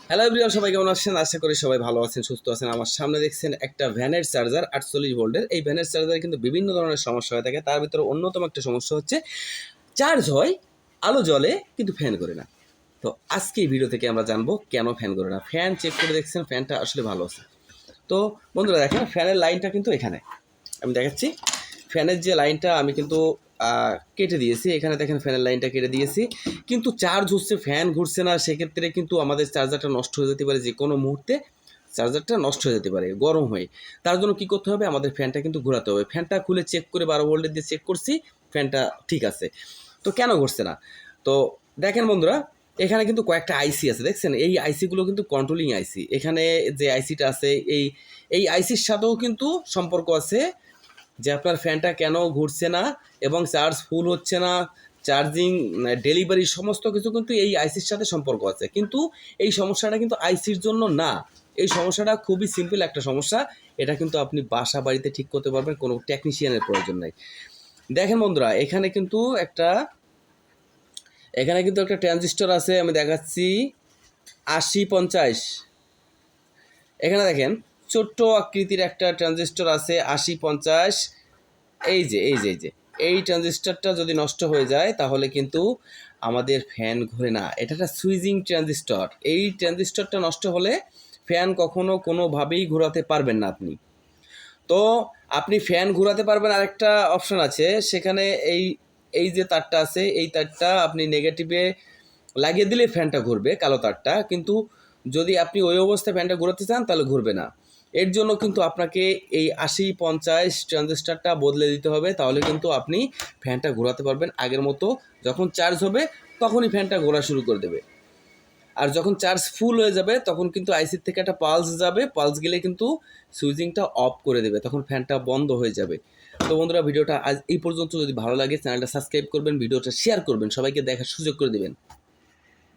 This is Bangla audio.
হ্যালো এভরিওয়ান, সবাই কেমন আছেন? আশা করি সবাই ভালো আছেন, সুস্থ আছেন। আমার সামনে দেখছেন একটা ভ্যানের চার্জার 48 ভোল্টের। এই ভ্যানের চার্জারে কিন্তু বিভিন্ন ধরনের সমস্যা হয়ে থাকে। তার ভিতরে অন্যতম একটা সমস্যা হচ্ছে চার্জ হয়, আলো জ্বলে কিন্তু ফ্যান করে না। তো আজকে এই ভিডিও থেকে আমরা জানবো কেন ফ্যান করে না। ফ্যান চেক করে দেখছেন, ফ্যানটা আসলে ভালো আছে। তো বন্ধুরা দেখেন, ফ্যানের লাইনটা কিন্তু এখানে আমি দেখাচ্ছি। ফ্যানের যে লাইনটা আমি কিন্তু কেটে দিয়েছি। এখানে দেখেন ফ্যানের লাইনটা কেটে দিয়েছি, কিন্তু চার্জ হচ্ছে, ফ্যান ঘুরছে না। সেক্ষেত্রে কিন্তু আমাদের চার্জারটা নষ্ট হয়ে যেতে পারে, যে কোনো মুহূর্তে চার্জারটা নষ্ট হয়ে যেতে পারে গরম হয়ে। তার জন্য কী করতে হবে, আমাদের ফ্যানটা কিন্তু ঘোরাতে হবে। ফ্যানটা খুলে চেক করে 12 ভোল্টের দিয়ে চেক করছি, ফ্যানটা ঠিক আছে। তো কেন ঘুরছে না? তো দেখেন বন্ধুরা, এখানে কিন্তু কয়েকটা আইসি আছে, দেখছেন? এই আইসিগুলো কিন্তু কন্ট্রোলিং আইসি। এখানে যে আইসিটা আছে, এই আইসির সাথেও কিন্তু সম্পর্ক আছে যে আপনার ফ্যানটা কেন ঘুরছে না এবং চার্জ ফুল হচ্ছে না, চার্জিং ডেলিভারি সমস্ত কিছু কিন্তু এই আইসির সাথে সম্পর্ক আছে। কিন্তু এই সমস্যাটা কিন্তু আইসির জন্য না। এই সমস্যাটা খুবই সিম্পল একটা সমস্যা। এটা কিন্তু আপনি বাসা বাড়িতে ঠিক করতে পারবেন, কোনো টেকনিশিয়ানের প্রয়োজন নাই। দেখেন বন্ধুরা, এখানে কিন্তু একটা ট্রানজিস্টর আছে, আমি দেখাচ্ছি 8050। এখানে দেখেন ছোট্ট আকৃতির একটা ট্রানজিস্টর আছে 8050। এই যে এই ট্রানজিস্টরটা যদি নষ্ট হয়ে যায় তাহলে কিন্তু আমাদের ফ্যান ঘোরে না। এটা একটা সুইচিং ট্রানজিস্টর। এই ট্রানজিস্টরটা নষ্ট হলে ফ্যান কখনো কোনোভাবেই ঘোরাতে পারবেন না আপনি। তো আপনি ফ্যান ঘোরাতে পারবেন, আরেকটা অপশন আছে সেখানে। এই এই যে তারটা আছে, এই তারটা আপনি নেগেটিভে লাগিয়ে দিলে ফ্যানটা ঘুরবে, কালো তারটা। কিন্তু যদি আপনি ওই অবস্থায় ফ্যানটা ঘোরাতে চান তাহলে ঘুরবে না। এর জন্য কিন্তু আপনাকে এই 8050 ট্রানজিস্টারটা বদলে দিতে হবে, তাহলে কিন্তু আপনি ফ্যানটা ঘোরাতে পারবেন আগের মতো। যখন চার্জ হবে তখনই ফ্যানটা ঘোরা শুরু করে দেবে। আর যখন চার্জ ফুল হয়ে যাবে তখন কিন্তু আইসির থেকে একটা পালস যাবে, পালস গেলে কিন্তু সুইচিংটা অফ করে দেবে, তখন ফ্যানটা বন্ধ হয়ে যাবে। তো বন্ধুরা, ভিডিওটা আজ এই পর্যন্ত। যদি ভালো লাগে চ্যানেলটা সাবস্ক্রাইব করবেন, ভিডিওটা শেয়ার করবেন, সবাইকে দেখার সুযোগ করে দেবেন।